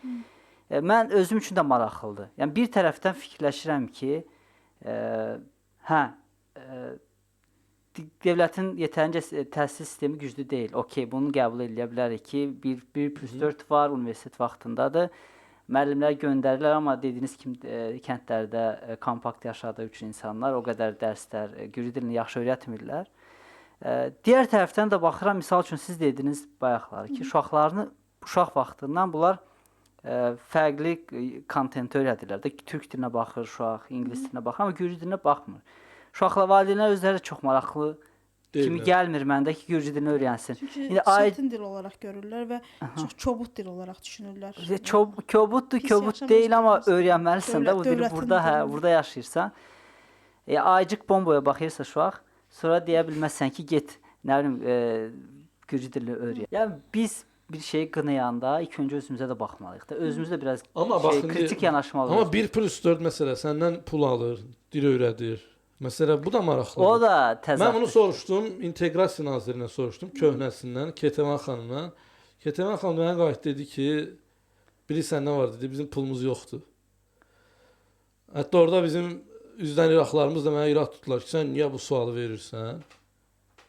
Mən özüm üçün də maraqlıdır. Yəni bir tərəfdən fikirləşirəm ki, dövlətin yetərincə təhsil sistemi güclü deyil. Okey, bunu qəbul edə bilərik ki, 1+4 var, universitet vaxtındadır. Müəllimlər göndərirlər, amma dediyiniz kimi kəndlərdə kompakt yaşadığı üçün insanlar o qədər dərslər, gürcü dilini yaxşı öyrətmirlər. Digər tərəfdən də baxıram, misal üçün siz dediniz bayaqları ki, uşaq vaxtından bunlar fərqli kontent öyrədirlər də. Türk dilinə baxır uşaq, ingilis dilinə baxır, amma gürcü dilinə baxmır. Uşaqlar, valideynlər özləri çox maraqlı kimi gəlmir məndə ki, gürcü dilini öyrənsin. Çünki çətin dil olaraq görürlər və çox kobud dil olaraq düşünürlər. Kobud deyil, amma öyrənməlisən də bu dili burada yaşayırsan. Aycıq bomboya baxırsa uşaq, sonra deyə bilməzsən ki, get, nə bilim, gürcü dilini öyrən. Yəni biz bir şeyi qınayanda ilk öncə özümüzə də baxmalıyıq da. Özümüz də biraz kritik yanaşmalıyıq. Amma 1+4 məsələ səndən pul alır, dil öyrədir. Məsələ bu da maraqlıdır. O da təzaddır. Mən bunu soruşdum, inteqrasiya nazirindən soruşdum, köhnəsindən, Ketevan xanımdan. Ketevan xanım mənə qayıt dedi ki, bilirsən nə var dedi, bizim pulumuz yoxdur. Hətta orada bizim üzdən iraqlarımız da mənə iraq tutdular ki, sən niyə bu sualı verirsən?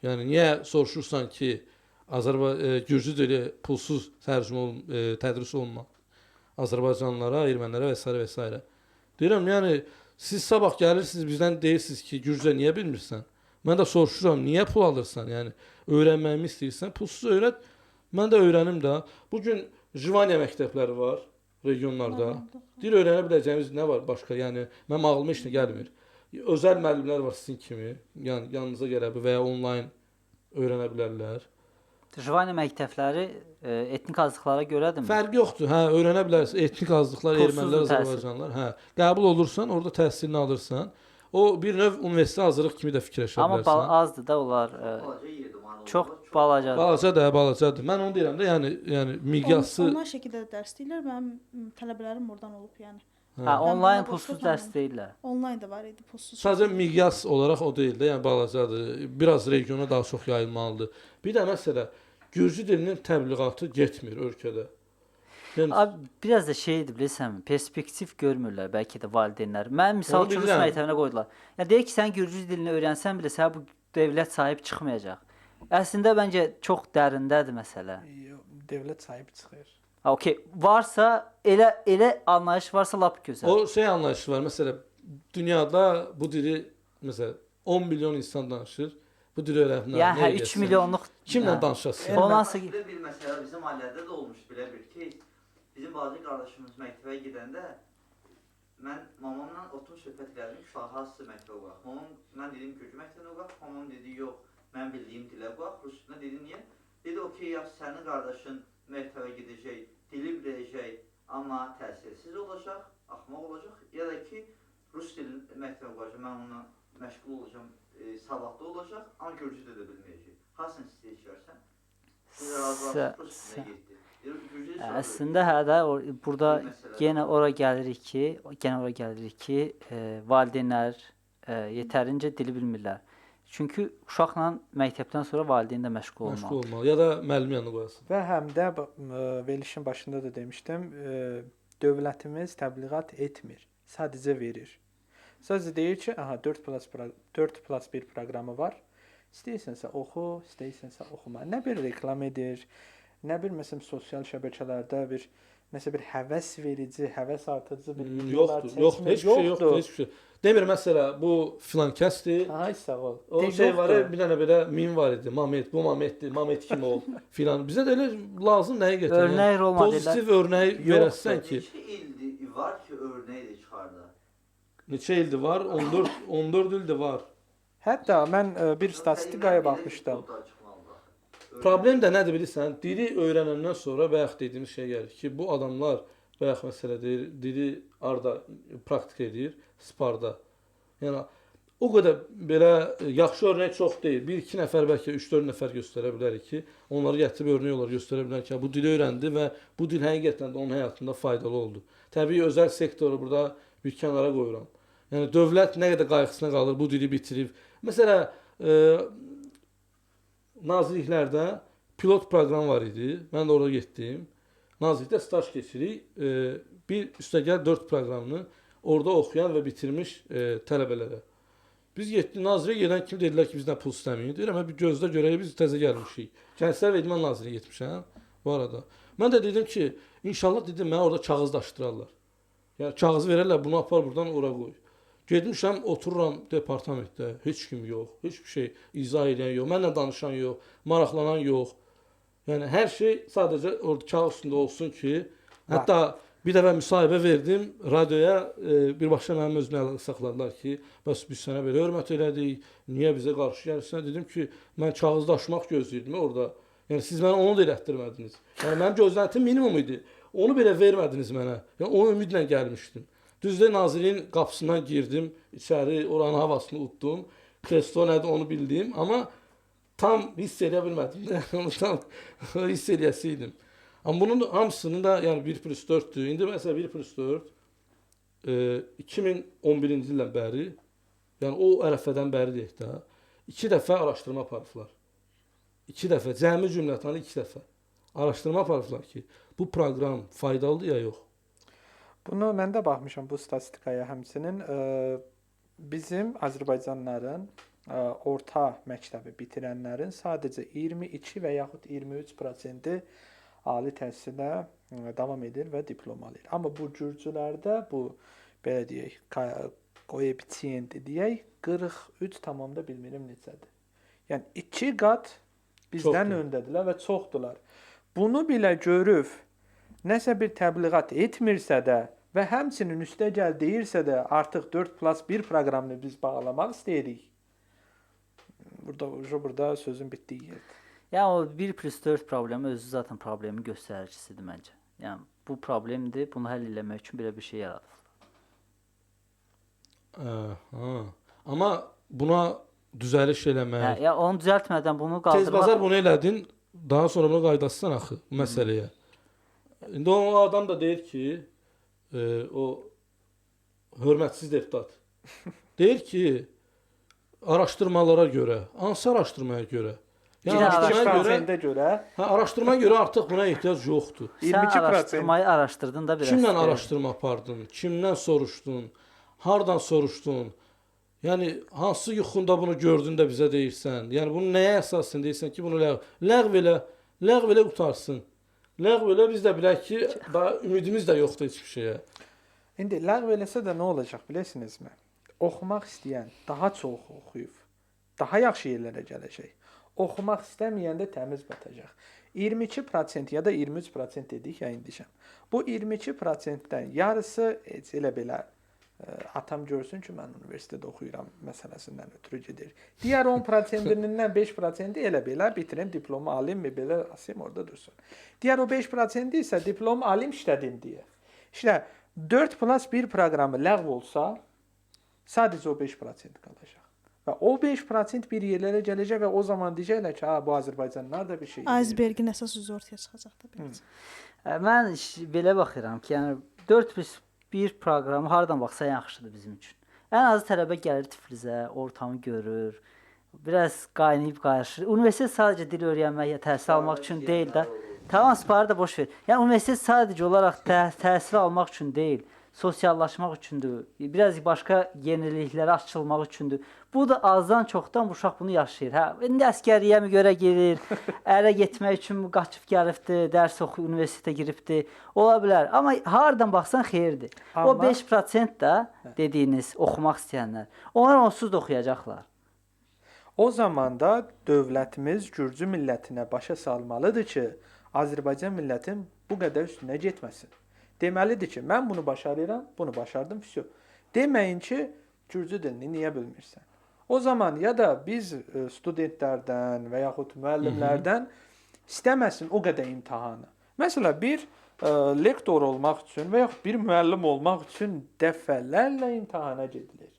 Yəni niyə soruşursan ki, gürcü dili pulsuz tədris olunmalı Azərbaycanlılara, ermənilərə və s. Deyirəm, yəni siz sabah gəlirsiniz, bizdən deyirsiniz ki, gürcə niyə bilmirsən? Mən də soruşuram, niyə pul alırsan? Yəni, öyrənməyimi istəyirsən, pulsuz öyrət, mən də öyrənim də. Bugün Jivaniya məktəbləri var regionlarda. Dil öyrənə biləcəyimiz nə var başqa? Yəni, mənim ağlıma heç nə gəlmir. Özəl müəllimlər var sizin kimi, yəni yanınıza gələ və ya onlayn öyrənə bilərlər. Jivaniya məktəbləri etnik azlıqlara görədirmi? Fərqi yoxdur. Hə, öyrənə bilərsən. Etnik azlıqlar, ermənilər, Azərbaycanlılar. Hə, qəbul olursan, orada təhsilini alırsan. O bir növ universitet hazırlıq kimi də fikirləşə bilərsən. Amma azdır da onlar. Çox balacadır. Balacadır. Mən onu deyirəm də, yəni miqyası. Onlar şəkildə dərs deyirlər. Mənim tələbələrim oradan olub, yəni. Onlayn pulsuz dərs deyirlər. Onlayn da var idi, pulsuz. Sadəcə miqyas olaraq o deyil də, yəni balacadır. Biraz regiona daha çox yayılmalıdır. Bir də məsələ, gürcü dilinin təbliğatı getmir ölkədə. Abi, biraz da şeydir, bilirsən, perspektiv görmürlər bəlkə də valideynlər. Mən misal üçün Rus məktəbinə qoydular. Yəni deyək ki, sən gürcü dilini öyrənsən belə, sənə bu dövlət sahib çıxmayacaq. Əslində məncə çox dərindədir məsələ. Dövlət sahib çıxır. Okey, varsa elə anlayış varsa lap gözəl. O şey anlayışı var. Məsələn, dünyada bu dili məsələn 10 milyon insan danışır. Bu dil öyrənmə. Yəni 3 milyonluq kimlə danışasın? Bir məsələ bizim ailədə də olmuş belə bir ki, bizim bacı qardaşımız məktəbə gedəndə mən mamamla oturub söhbət elədim, uşağı hansı məktəbə qoyaq? Mən dedim gürcü məktəbinə qoyaq, mamam dedi yox, mən bildiyim dilə qoyaq. Rusuna dedi niyə? Dedi okey, yaxşı sənin qardaşın məktəbə gedəcək, dili biləcək, amma təsirsiz olacaq, axmaq olacaq, ya da ki rus dilini məktəbə qoyacaq, mən onunla məşğul olacağam, savadlı olacaq, amma gürcü də bilməyəcək. Hansını istəyirsən? Siz razılaşıb rus dilinə getdi. Gürcü Əslində hə də burada Bir məsələ. yenə ora gəlirik ki, valideynlər yetərincə dili bilmirlər. Çünki uşaqla məktəbdən sonra valideyn də məşğul Məşğul olmalı. olmalı ya da müəllim yanına qoyasın. Və həm də verilişin başında da demişdim, dövlətimiz təbliğat etmir, sadəcə verir. Sadəcə deyir ki, aha 4+1 proqramı var. İstəyirsənsə oxu, istəyirsənsə oxuma. Nə bir reklam edir, nə bir məsələn sosial şəbəkələrdə nəsə bir həvəs verici, həvəs artırıcı bir videolar Yoxdur, heç bir şey yoxdur, heç bir şey. Demir məsələ bu filan kəsdir. Ay sağ ol. O şey var, bir dənə belə min var idi. Mamet, bu Mametdir, Mamet kimi ol filan. Bizə də elə lazım nəyə gətirir? Örnək rol modellər. Pozitiv örnək verəsən ki, Neçə ildir var ki, örneği də çıxardı. neçə ildir var? 14 ildir var. Hətta mən bir statistikaya baxmışdım. Problem də nədir bilirsən? Dili öyrənəndən sonra bayaq dediyimiz şey gəlir ki, bu adamlar bayaq məsələdir, dili harda praktik edir, Sparda. Yəni o qədər belə yaxşı örnək çox deyil. 1-2 nəfər bəlkə 3-4 nəfər göstərə bilərik ki, onları gətirib örnək olaraq göstərə bilərik ki, bu dili öyrəndi və bu dil həqiqətən də onun həyatında faydalı oldu. Təbii özəl sektoru burada bir kənara qoyuram. Yəni dövlət nə qədər qayğısına qalır bu dili bitirib. Məsələn, nazirliklərdə pilot proqram var idi. Mən də oraya getdim. Nazirlikdə staj keçirik. Bir üstəgəl 4 proqramını orada oxuyan və bitirmiş tələbələrə. Biz getdik, nazirliyə gedən kimi dedilər ki, bizdən pul istəməyin. Deyirəm, bir gözlə görək, biz təzə gəlmişik. Gənclər və İdman Nazirliyə getmişəm bu arada. Mən də dedim ki, inşallah dedim, mənə orada kağızlaşdırarlar. Yəni kağız verərlər, bunu apar buradan ora qoy. Getmişəm, otururam departamentdə, heç kim yox, heç bir şey izah edən yox, mənlə danışan yox, maraqlanan yox. Yəni hər şey sadəcə orada kağız üstündə olsun ki, hətta bir dəfə müsahibə verdim radioya, birbaşa mənim özümlə əlaqə saxladılar ki, bəs biz sənə belə hörmət elədik, niyə bizə qarşı gəlirsən? Dedim ki, mən kağızlaşmaq gözləyirdim orada. Yəni siz mənə onu da elətdirmədiniz. Yəni mənim gözləntim minimum idi. Onu belə vermədiniz mənə. Yəni o ümidlə gəlmişdim. Düzdür, nazirliyin qapısından girdim, içəri oranın havasını utdum. Kresto nədir onu bildim, amma tam hiss edə bilmədim. Onu tam hiss eləyəsiydim. Amma bunun hamısının da yəni 1+4'dür. İndi məsələn 1+4 2011-ci ildən bəri, yəni o ərəfədən bəri deyək də, 2 dəfə araşdırma aparıblar. 2 dəfə, cəmi cümlətanı 2 dəfə araşdırma aparıblar ki, bu proqram faydalıdır ya yox. Bunu mən də baxmışam bu statistikaya həmçinin. Bizim Azərbaycanlıların orta məktəbi bitirənlərin sadəcə 22 və yaxud 23% ali təhsilə davam edir və diplom alır. Amma bu gürcülərdə bu belə deyək, koeffisient deyək 43 bilmirəm neçədir. Yəni 2 qat bizdən öndədirlər və çoxdular. Bunu belə görüb nəsə bir təbliğat etmirsə də və həmçinin üstəgəl deyirsə də artıq 4+1 proqramını biz bağlamaq istəyirik. Burada sözün bitdiyi yerdir. Yəni o 1+4 problemi özü zaten problemin göstəricisidir məncə. Yəni bu problemdir, bunu həll etmək üçün belə bir şey yaradılır. Amma buna düzəliş eləmək. Ya onu düzəltmədən bunu qaldırmaq. Tez bazar bunu elədin, daha sonra bunu qaydaşsan axı bu məsələyə. İndi o adam da deyir ki, o hörmətsiz deputat. Deyir ki, araşdırmalara görə, hansı araşdırmaya görə? Yəni araşdırmaya görə, araşdırmaya görə artıq buna ehtiyac yoxdur. 22%. Sən araşdırmayı araşdırdın da biraz. Kimdən araşdırma apardın? Kimdən soruşdun? Hardan soruşdun? Yəni hansı yuxunda bunu gördün də bizə deyirsən? Yəni bunu nəyə əsasən deyirsən ki, bunu ləğv elə qutarsın. Ləğv elə biz də bilək ki, daha ümidimiz də yoxdur heç bir şeyə. İndi ləğv eləsə də nə olacaq bilirsinizmi? Oxumaq istəyən daha çox oxuyub, daha yaxşı yerlərə gələcək. Oxumaq istəməyən də təmiz batacaq. 22% ya da 23% dedik ya indişəm. Bu 22%-dən yarısı elə belə atam görsün ki, mən universitetdə oxuyuram məsələsindən ötürü gedir. Digər 10%-dən 5% elə belə bitirim, diplomu alayım, belə asayım orada dursun. Digər o 5% isə diplomu alayım, işlədim deyə. İşte 4+1 proqramı ləğv olsa, sadəcə o 5% qalacaq. Və o 5% bir yerlərə gələcək və o zaman deyəcəklər ki, ha bu Azərbaycanlılar da bir şey. Icebergin əsas üzü ortaya çıxacaq da beləcə. Mən belə baxıram ki, yəni 4+1 proqramı hardan baxsa yaxşıdır bizim üçün. Ən azı tələbə gəlir Tiflisə, ortamı görür, biraz qaynayıb qarışır. Universitet sadəcə dil öyrənmək ya təhsil almaq üçün deyil də. Tamam, SPAR da boş ver. Yəni universitet sadəcə olaraq təhsil almaq üçün deyil, sosiallaşmaq üçündür. Biraz başqa yeniliklərə açılmaq üçündür. Bu da azdan çoxdan bu uşaq bunu yaşayır. Hə, indi əsgəriyəmi görə gedir, ərə getmək üçün qaçıb gəlibdi, dərs oxuyub universitetə giribdi. Ola bilər. Amma hardan baxsan xeyirdir. O 5% da dediyiniz oxumaq istəyənlər, onlar onsuz da oxuyacaqlar. O zaman da dövlətimiz Gürcü millətinə başa salmalıdır ki, Azərbaycan millətin bu qədər üstünə getməsin. Deməlidir ki, mən bunu başarıram, bunu başardım, vəsə. Deməyin ki, Gürcü dilini niyə bilmirsən? O zaman ya da biz studentlərdən və yaxud müəllimlərdən istəməsin o qədər imtahanı. Məsələn, bir lektor olmaq üçün və yaxud bir müəllim olmaq üçün dəfələrlə imtahana gedilir.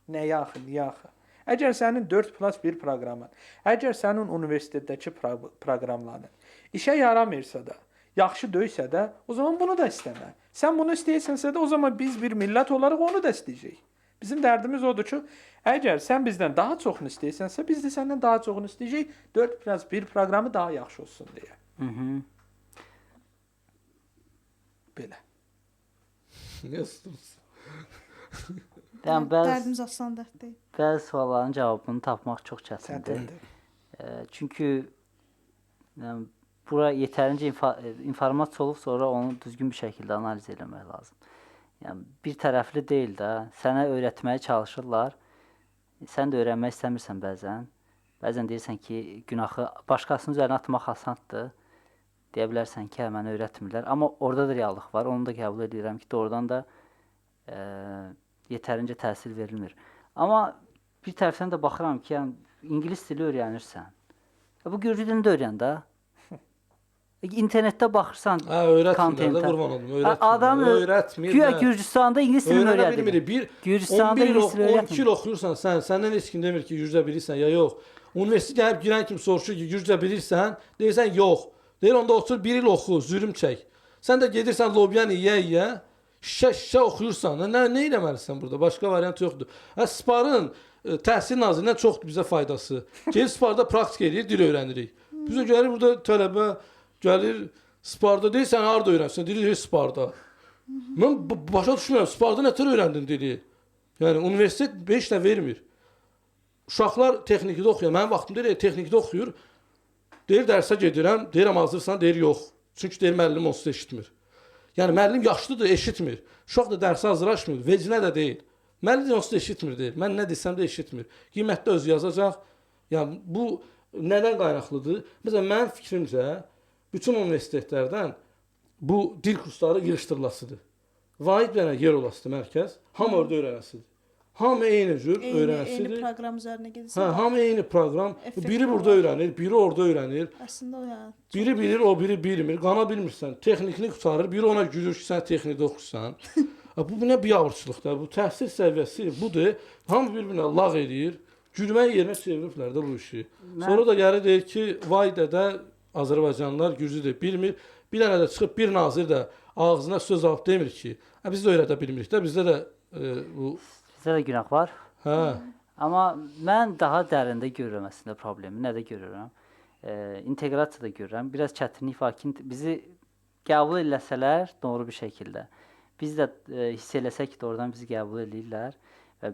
Nə yaxı, niyə axı? Əgər sənin 4+1 proqramın, əgər sənin universitetdəki proqramların işə yaramırsa da, yaxşı deyilsə də, o zaman bunu da istəmə. Sən bunu istəyirsənsə də, o zaman biz bir millət olaraq onu da istəyəcəyik. Bizim dərdimiz odur ki, əgər sən bizdən daha çoxunu istəyirsənsə, biz də səndən daha çoxunu istəyəcəyik. 4+1 proqramı daha yaxşı olsun deyə. Belə. Niyə sustursun? Dərdimiz asan dərd deyil. Bəzi sualların cavabını tapmaq çox çətindir. Çünki bura yetərincə informasiya olub, sonra onu düzgün bir şəkildə analiz etmək lazım. Yəni bir tərəfli deyil də, sənə öyrətməyə çalışırlar. Sən də öyrənmək istəmirsən bəzən. Bəzən deyirsən ki, günahı başqasının üzərinə atmaq asandır. Deyə bilərsən ki, mənə öyrətmirlər. Amma orada da reallıq var. Onu da qəbul edirəm ki, doğrudan da yetərincə təhsil verilmir. Amma bir tərəfdən də baxıram ki, yəni ingilis dili öyrənirsən. Bu Gürcü dilini də öyrən də. İnternetdə baxırsan, öyrətmirlər də, qurban olum, öyrətmir. Güya Gürcüstanda ingilis dilini öyrədir. Gürcüstanda ingilis dilini öyrətmir. 12 il oxuyursan, səndən heç kim demir ki, Gürcə bilirsən ya yox. Universitetə gəlib girən kim soruşur ki, Gürcə bilirsən, deyirsən yox. Deyir, onda otur 1 il oxu, zürüm çək. Sən də gedirsən lobyanı yeyə, şişə oxuyursan, nə eləməlisən burada? Başqa variant yoxdur. SPAR-ın Təhsil Nazirliyindən çoxdur bizə faydası. Gəlib SPAR-da praktik edir, dil öyrənirik. Biz gəlir burada tələbə gəlir SPAR-da deyir, sən harada öyrənsən? Deyir, SPAR-da. Mən başa düşmürəm, SPAR-da nətər öyrəndin dili? Yəni, universitet 5 də vermir. Uşaqlar texnikdə oxuyur. Mənim vaxtımda texnikdə oxuyur. Deyir, dərsə gedirəm, deyirəm, hazırsan, deyir, yox. Çünki deyir, müəllim onsuz da eşitmir. Yəni, müəllim yaşlıdır, eşitmir. Uşaq da dərsə hazırlaşmır, vecinə də deyil. Müəllim onsuz da eşitmir, deyir. Mən nə desəm də eşitmir. Qiymətdə özü yazacaq. Yəni, bu nədən qaynaqlıdır? Məsələn, mənim fikrimcə, bütün universitetlərdən bu dil kursları yığışdırılasıdır. Vahid bir dənə yer olasıdır mərkəz. Hamı orada öyrənəsidir. Hamı eyni cür öyrənəsidir. Eyni proqram üzərinə gedirsən. Hə, hamı eyni proqram. Biri burada öyrənir, biri orada öyrənir. Əslində o yəni. Biri bilir, o biri bilmir. Qana bilmirsən. Texnikini qurtarır. Biri ona gülür ki, sən texnikdə oxursan. Bu nə biabırçılıqdır? Bu təhsil səviyyəsi budur. Hamı bir-birinə lağ edir. Gülmək yerinə çeviriblər də bu işi. Sonra da gəlir deyir ki, vay dədə Azərbaycanlılar Gürcüdür, bilmir. Bir dənə də çıxıb bir nazir də ağzına söz alıb demir ki, biz də öyrədə bilmirik də, bizdə də bu... Bizdə də günah var. Hə. Amma mən daha dərində görürəm əslində problemi. Nədə görürəm? İnteqrasiyada görürəm. Biraz çətinlik var ki, bizi qəbul eləsələr doğru bir şəkildə. Biz də hiss eləsək ki, doğrudan bizi qəbul eləyirlər və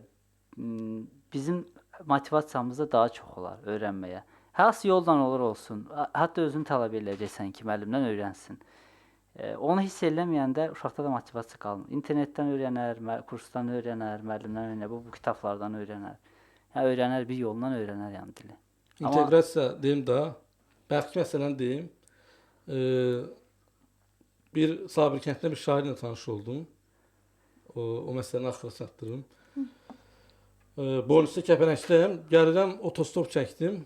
bizim motivasiyamız da daha çox olar öyrənməyə. Hansı yoldan olur olsun, hətta özünü tələb eləyəcəksən ki, müəllimdən öyrənsin. Onu hiss eləməyəndə uşaqda da motivasiya qalmır. İnternetdən öyrənər, kursdan öyrənər, müəllimdən öyrənər, bu kitablardan öyrənər. Yəni öyrənər, bir yolla öyrənər yəni dili. İnteqrasiya deyim də, bəlkə məsələn deyim, bir Sabir kənddə bir şairlə tanış oldum. O məsələni axıra çatdırım. Bornisdə Kəpənəkdəyəm, gəlirəm, otostop çəkdim.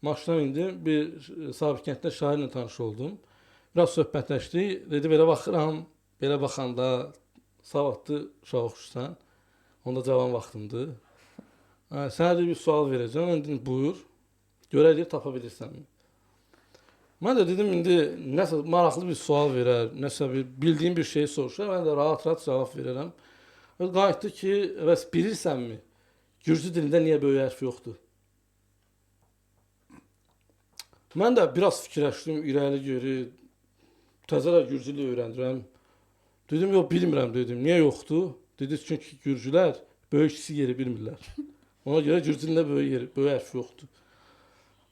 Maşına indim, bir Sabir kənddə şairlə tanış oldum. Biraz söhbətləşdik, dedi, belə baxıram, belə baxanda savadlı uşaq oxuşsan, onda cavan vaxtımdır. Sənə də bir sual verəcəm. İndi buyur. Görəcək tapa bilirsənmi? Mən də dedim indi nəsə maraqlı bir sual verər, nəsə bir bildiyim bir şey soruşar, mən də rahat-rahat cavab verərəm. Qayıtdı ki, bəs bilirsənmi? Gürcü dilində niyə böyük hərf yoxdur? Mən də biraz fikirləşdim, irəli geri, təzələ gürcü dili öyrəndirəm. Dedim, yox, bilmirəm dedim. Niyə yoxdur? Dedi, çünki gürcülər böyük kiçik yeri bilmirlər. Ona görə gürcü dilində böyük hərf yoxdur.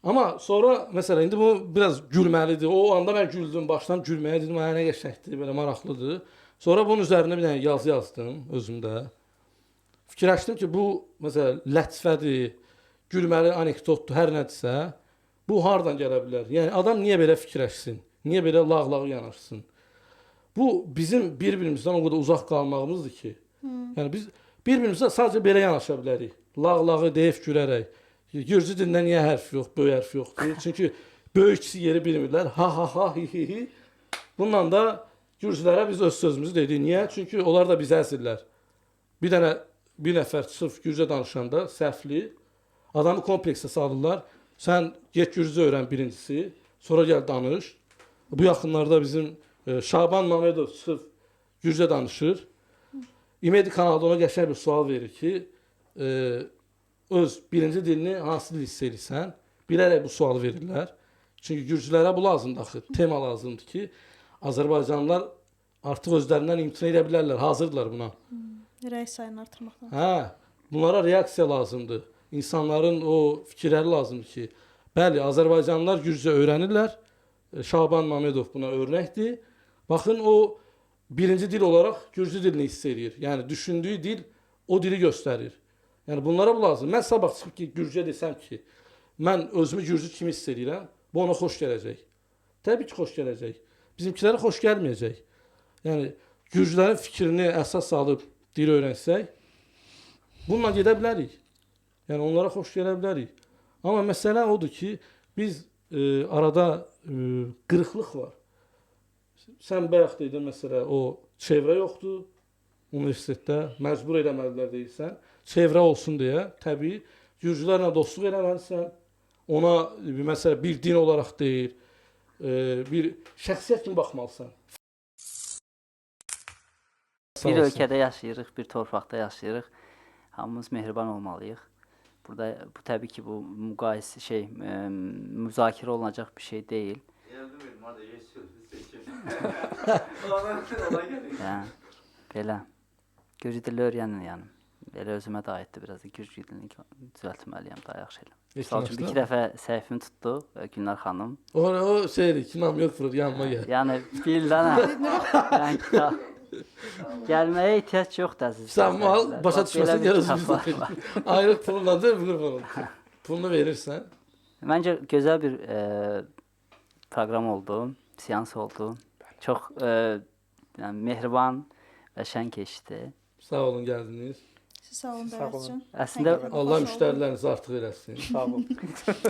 Amma sonra, məsələn, indi bu biraz gülməlidir. O anda mən güldüm, başdan gülməyə dedim, nə qəşəngdir, belə maraqlıdır. Sonra bunun üzərinə bir dənə yazı yazdım özümdə. Fikirləşdim ki, bu, məsələn, lətifədir, gülməli anekdotdur, hər nədirsə, bu hardan gələ bilər? Yəni, adam niyə belə fikirləşsin? Niyə belə lağlağı yanaşsın? Bu, bizim bir-birimizdən o qədər uzaq qalmağımızdır ki, yəni biz bir-birimizə sadəcə belə yanaşa bilərik. Lağlağı deyib gülərək. Gürcü dilində niyə hərf yox, böyük hərf yoxdur? Çünki böyük kiçik yeri bilmirlər. Ha, hi. Bununla da gürcülərə biz öz sözümüzü dedik. Niyə? Çünki onlar da bizə əsirlər. Bir nəfər sırf gürcə danışanda səhvli, adamı kompleksə salırlar. Sən get gürcə öyrən birincisi, sonra gəl danış. Bu yaxınlarda bizim Şaban Mamedov sırf gürcə danışır. İmedi kanalda ona qəşəng bir sual verir ki, öz birinci dilini hansı dil hiss edirsən? Bilərək bu sualı verirlər. Çünki gürcülərə bu lazımdır axı, tema lazımdır ki, Azərbaycanlılar artıq özlərindən imtina edə bilərlər, hazırdılar buna. Rəy sayını artırmaq lazımdır. Hə, bunlara reaksiya lazımdır. İnsanların o fikirləri lazımdır ki, bəli, Azərbaycanlılar gürcə öyrənirlər. Şaban Mamedov buna örnəkdir. Baxın, o birinci dil olaraq gürcü dilini hiss edir. Yəni, düşündüyü dil o dili göstərir. Yəni, bunlara bu lazım. Mən sabah çıxıb ki, gürcə desəm ki, mən özümü gürcü kimi hiss edirəm, bu ona xoş gələcək. Təbii ki, xoş gələcək. Bizimkilərə xoş gəlməyəcək. Yəni, gürcülərin fikrini əsas alıb dil öyrənsək, bununla gedə bilərik. Yəni, onlara xoş gələ bilərik. Amma məsələ odur ki, biz arada qırıqlıq var. Sən bayaq deydin, məsələ, o çevrə yoxdur universitetdə, məcbur eləməlilər deyirsən. Çevrə olsun deyə, təbii, gürcülərlə dostluq eləməlisən. Ona, məsələ, bir din olaraq deyil, bir şəxsiyyət kimi baxmalısan. Bir ölkədə yaşayırıq, bir torpaqda yaşayırıq. Hamımız mehriban olmalıyıq. Burada bu təbii ki, bu müqayisə müzakirə olunacaq bir şey deyil. Belə. Gürcü dili öyrənin yəni. Belə özümə də aiddir biraz da gürcü dilini düzəltməliyəm, daha yaxşı elə. Misal üçün, bir iki dəfə səhvimi tutdu Gülnar xanım. O şeydir, kinam yox vurur, yanıma gəl. Yəni, bildən gəlməyə ehtiyac yoxdur əziz. Sən başa düşməsən, gəl özümüzdə. Ayrıq pulundadır, pulunu verirsən. Məncə, gözəl bir proqram oldu, seans oldu. Çox mehriban və şən keçdi. Sağ olun, gəldiniz. Siz sağ olun, Dəvətcan. Əslində, Allah müştərilərinizi artıq eləsin. Sağ olun.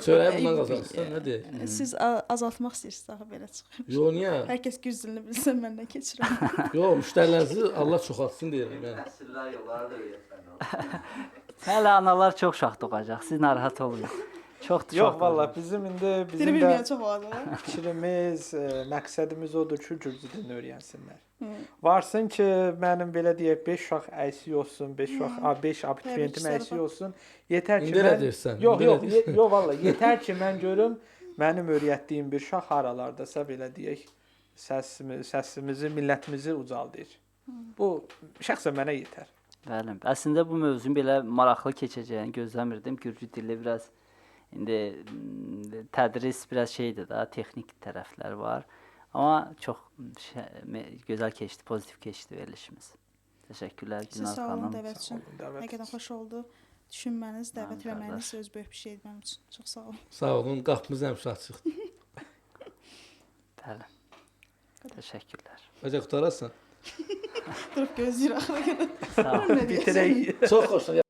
Çörəyi bundan qazansın, nə deyək? Siz azaltmaq istəyirsiniz, daha belə çıxır. Yox, niyə? Hər kəs gürcü dilini bilsən, məndən keçirəm. Yox, müştərilərinizi Allah çoxaltsın deyirəm. Nəsillər yolları da öyrətmək. hələ analar çox uşaq doğacaq, siz narahat olmayın. Çoxdur, Yox, valla bizim Dili də bilməyən çox olacaq. fikrimiz, məqsədimiz odur ki, gürcü dilini öyrənsinlər. Varsın ki, mənim belə deyək 5 uşaq əksik olsun, 5 abituriyentim əksik olsun. Yetər ki, İndi elə deyirsən. Yox, valla, yetər ki, mən görüm mənim öyrətdiyim bir uşaq haralardasa belə deyək səsimizi, millətimizi ucaldır. Bu şəxsən mənə yetər. Bəli. Əslində bu mövzunun belə maraqlı keçəcəyini gözləmirdim. Gürcü dili biraz indi tədris biraz şeydir də, texnik tərəflər var. Amma çox gözəl keçdi, pozitiv keçdi verilişimiz. Təşəkkürlər Gülnar Sağ olun, xanım. Dəvətcan. Həqiqətən xoş oldu. Düşünməniz, dəvət verməyiniz öz böyük bir şeydir mənim üçün. Çox sağ olun. Sağ olun, qapımız həmişə açıq. Bəli. Təşəkkürlər. Bəcə qutararsan. Durub gözləyir axıra qədər. Sağ olun. Bitirək. Çox xoşuna